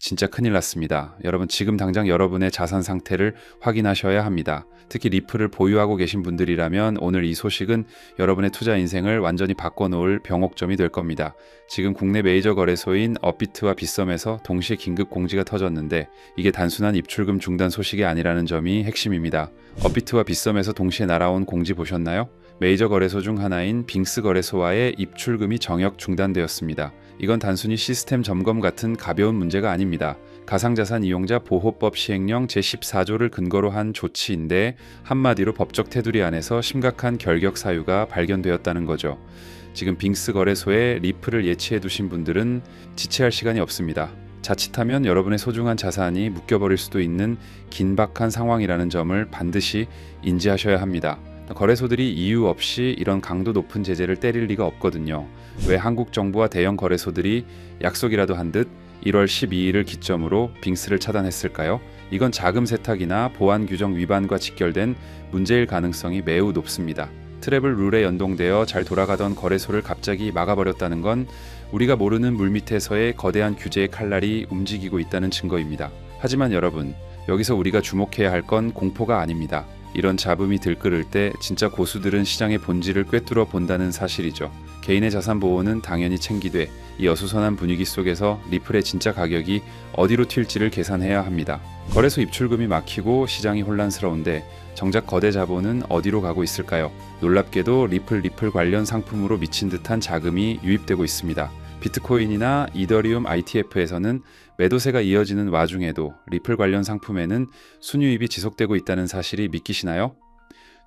진짜 큰일 났습니다. 여러분 지금 당장 여러분의 자산 상태를 확인하셔야 합니다. 특히 리플을 보유하고 계신 분들이라면 오늘 이 소식은 여러분의 투자 인생을 완전히 바꿔놓을 병옥점이 될 겁니다. 지금 국내 메이저 거래소인 업비트와 빗썸에서 동시에 긴급 공지가 터졌는데 이게 단순한 입출금 중단 소식이 아니라는 점이 핵심입니다. 업비트와 빗썸에서 동시에 날아온 공지 보셨나요? 메이저 거래소 중 하나인 빙스 거래소와의 입출금이 정역 중단되었습니다. 이건 단순히 시스템 점검 같은 가벼운 문제가 아닙니다. 가상자산 이용자 보호법 시행령 제14조를 근거로 한 조치인데 한마디로 법적 테두리 안에서 심각한 결격 사유가 발견되었다는 거죠. 지금 빙스 거래소에 리플을 예치해 두신 분들은 지체할 시간이 없습니다. 자칫하면 여러분의 소중한 자산이 묶여버릴 수도 있는 긴박한 상황이라는 점을 반드시 인지하셔야 합니다. 거래소들이 이유 없이 이런 강도 높은 제재를 때릴 리가 없거든요. 왜 한국 정부와 대형 거래소들이 약속이라도 한 듯 1월 12일을 기점으로 빙스를 차단했을까요? 이건 자금 세탁이나 보안 규정 위반과 직결된 문제일 가능성이 매우 높습니다. 트래블 룰에 연동되어 잘 돌아가던 거래소를 갑자기 막아버렸다는 건 우리가 모르는 물밑에서의 거대한 규제의 칼날이 움직이고 있다는 증거입니다. 하지만 여러분, 여기서 우리가 주목해야 할 건 공포가 아닙니다. 이런 잡음이 들끓을 때 진짜 고수들은 시장의 본질을 꿰뚫어 본다는 사실이죠. 개인의 자산 보호는 당연히 챙기되 이 어수선한 분위기 속에서 리플의 진짜 가격이 어디로 튈지를 계산해야 합니다. 거래소 입출금이 막히고 시장이 혼란스러운데 정작 거대 자본은 어디로 가고 있을까요? 놀랍게도 리플 관련 상품으로 미친 듯한 자금이 유입되고 있습니다. 비트코인이나 이더리움 ITF에서는 매도세가 이어지는 와중에도 리플 관련 상품에는 순유입이 지속되고 있다는 사실이 믿기시나요?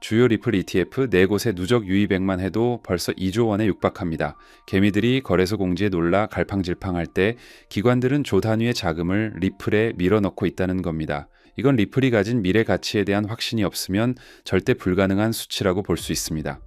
주요 리플 ETF 4곳의 누적 유입액만 해도 벌써 2조 원에 육박합니다. 개미들이 거래소 공지에 놀라 갈팡질팡할 때 기관들은 조 단위의 자금을 리플에 밀어넣고 있다는 겁니다. 이건 리플이 가진 미래 가치에 대한 확신이 없으면 절대 불가능한 수치라고 볼 수 있습니다.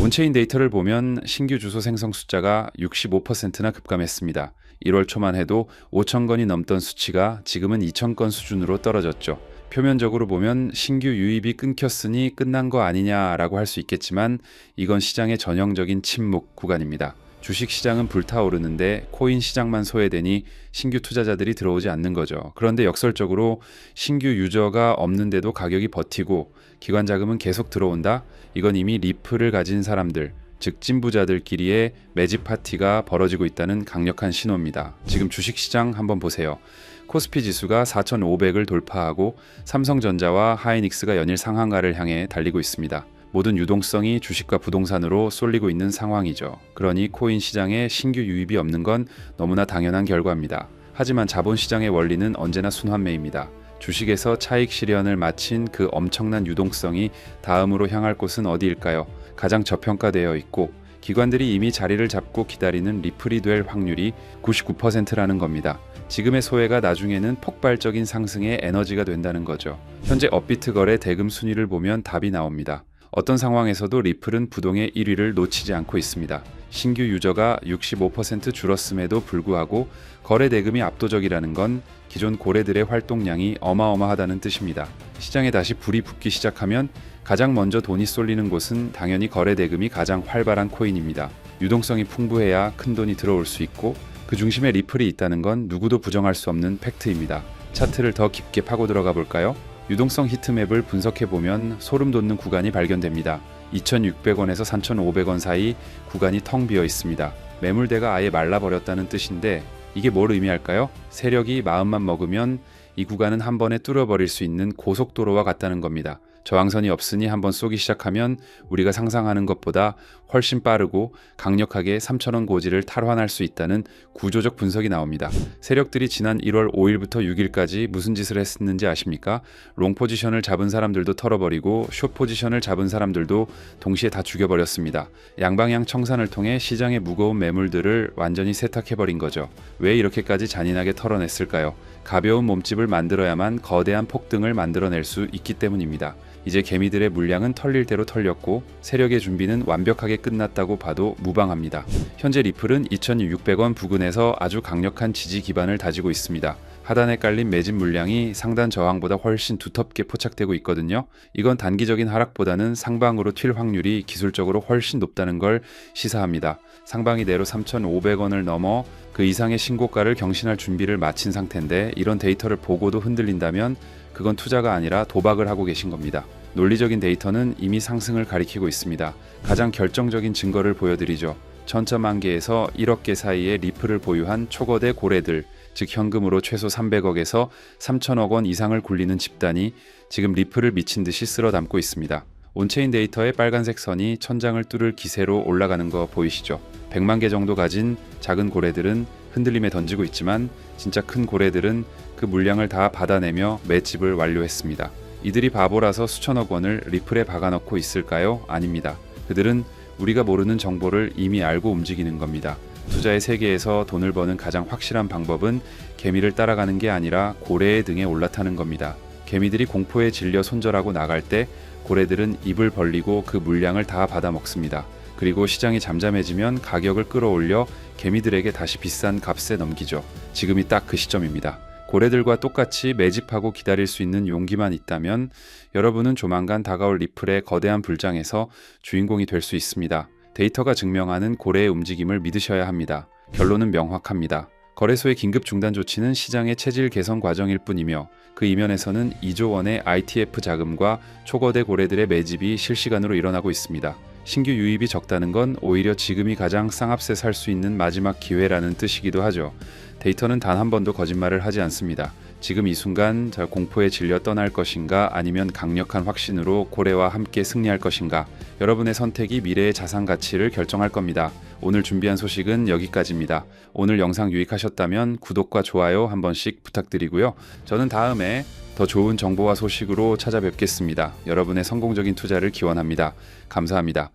온체인 데이터를 보면 신규 주소 생성 숫자가 65%나 급감했습니다. 1월 초만 해도 5,000건이 넘던 수치가 지금은 2,000건 수준으로 떨어졌죠. 표면적으로 보면 신규 유입이 끊겼으니 끝난 거 아니냐라고 할 수 있겠지만 이건 시장의 전형적인 침묵 구간입니다. 주식시장은 불타오르는데 코인 시장만 소외되니 신규 투자자들이 들어오지 않는 거죠. 그런데 역설적으로 신규 유저가 없는데도 가격이 버티고 기관 자금은 계속 들어온다? 이건 이미 리플을 가진 사람들, 즉 찐부자들끼리의 매집 파티가 벌어지고 있다는 강력한 신호입니다. 지금 주식시장 한번 보세요. 코스피 지수가 4,500을 돌파하고 삼성전자와 하이닉스가 연일 상한가를 향해 달리고 있습니다. 모든 유동성이 주식과 부동산으로 쏠리고 있는 상황이죠. 그러니 코인 시장에 신규 유입이 없는 건 너무나 당연한 결과입니다. 하지만 자본시장의 원리는 언제나 순환매입니다. 주식에서 차익 실현을 마친 그 엄청난 유동성이 다음으로 향할 곳은 어디일까요? 가장 저평가되어 있고 기관들이 이미 자리를 잡고 기다리는 리플이 될 확률이 99%라는 겁니다. 지금의 소외가 나중에는 폭발적인 상승의 에너지가 된다는 거죠. 현재 업비트 거래 대금 순위를 보면 답이 나옵니다. 어떤 상황에서도 리플은 부동의 1위를 놓치지 않고 있습니다. 신규 유저가 65% 줄었음에도 불구하고 거래 대금이 압도적이라는 건 기존 고래들의 활동량이 어마어마하다는 뜻입니다. 시장에 다시 불이 붙기 시작하면 가장 먼저 돈이 쏠리는 곳은 당연히 거래 대금이 가장 활발한 코인입니다. 유동성이 풍부해야 큰 돈이 들어올 수 있고 그 중심에 리플이 있다는 건 누구도 부정할 수 없는 팩트입니다. 차트를 더 깊게 파고 들어가 볼까요? 유동성 히트맵을 분석해보면 소름 돋는 구간이 발견됩니다. 2,600원에서 3,500원 사이 구간이 텅 비어 있습니다. 매물대가 아예 말라버렸다는 뜻인데 이게 뭘 의미할까요? 세력이 마음만 먹으면 이 구간은 한 번에 뚫어버릴 수 있는 고속도로와 같다는 겁니다. 저항선이 없으니 한번 쏘기 시작하면 우리가 상상하는 것보다 훨씬 빠르고 강력하게 3,000원 고지를 탈환할 수 있다는 구조적 분석이 나옵니다. 세력들이 지난 1월 5일부터 6일까지 무슨 짓을 했었는지 아십니까? 롱 포지션을 잡은 사람들도 털어버리고 숏 포지션을 잡은 사람들도 동시에 다 죽여버렸습니다. 양방향 청산을 통해 시장의 무거운 매물들을 완전히 세탁해버린 거죠. 왜 이렇게까지 잔인하게 털어냈을까요? 가벼운 몸집을 만들어야만 거대한 폭등을 만들어낼 수 있기 때문입니다. 이제 개미들의 물량은 털릴 대로 털렸고 세력의 준비는 완벽하게 끝났다고 봐도 무방합니다. 현재 리플은 2,600원 부근에서 아주 강력한 지지 기반을 다지고 있습니다. 하단에 깔린 매집 물량이 상단 저항보다 훨씬 두텁게 포착되고 있거든요. 이건 단기적인 하락보다는 상방으로 튈 확률이 기술적으로 훨씬 높다는 걸 시사합니다. 상방 이대로 3,500원을 넘어 그 이상의 신고가를 경신할 준비를 마친 상태인데 이런 데이터를 보고도 흔들린다면 그건 투자가 아니라 도박을 하고 계신 겁니다. 논리적인 데이터는 이미 상승을 가리키고 있습니다. 가장 결정적인 증거를 보여드리죠. 천천만 개에서 1억 개 사이에 리플을 보유한 초거대 고래들, 즉 현금으로 최소 300억에서 3천억 원 이상을 굴리는 집단이 지금 리플을 미친 듯이 쓸어 담고 있습니다. 온체인 데이터의 빨간색 선이 천장을 뚫을 기세로 올라가는 거 보이시죠? 100만 개 정도 가진 작은 고래들은 흔들림에 던지고 있지만 진짜 큰 고래들은 그 물량을 다 받아내며 매집을 완료했습니다. 이들이 바보라서 수천억 원을 리플에 박아넣고 있을까요? 아닙니다. 그들은 우리가 모르는 정보를 이미 알고 움직이는 겁니다. 투자의 세계에서 돈을 버는 가장 확실한 방법은 개미를 따라가는 게 아니라 고래의 등에 올라타는 겁니다. 개미들이 공포에 질려 손절하고 나갈 때 고래들은 입을 벌리고 그 물량을 다 받아 먹습니다. 그리고 시장이 잠잠해지면 가격을 끌어올려 개미들에게 다시 비싼 값에 넘기죠. 지금이 딱 그 시점입니다. 고래들과 똑같이 매집하고 기다릴 수 있는 용기만 있다면 여러분은 조만간 다가올 리플의 거대한 불장에서 주인공이 될 수 있습니다. 데이터가 증명하는 고래의 움직임을 믿으셔야 합니다. 결론은 명확합니다. 거래소의 긴급 중단 조치는 시장의 체질 개선 과정일 뿐이며 그 이면에서는 2조 원의 ITF 자금과 초거대 고래들의 매집이 실시간으로 일어나고 있습니다. 신규 유입이 적다는 건 오히려 지금이 가장 쌍합세 살 수 있는 마지막 기회라는 뜻이기도 하죠. 데이터는 단 한 번도 거짓말을 하지 않습니다. 지금 이 순간 공포에 질려 떠날 것인가 아니면 강력한 확신으로 고래와 함께 승리할 것인가 여러분의 선택이 미래의 자산 가치를 결정할 겁니다. 오늘 준비한 소식은 여기까지입니다. 오늘 영상 유익하셨다면 구독과 좋아요 한 번씩 부탁드리고요. 저는 다음에 더 좋은 정보와 소식으로 찾아뵙겠습니다. 여러분의 성공적인 투자를 기원합니다. 감사합니다.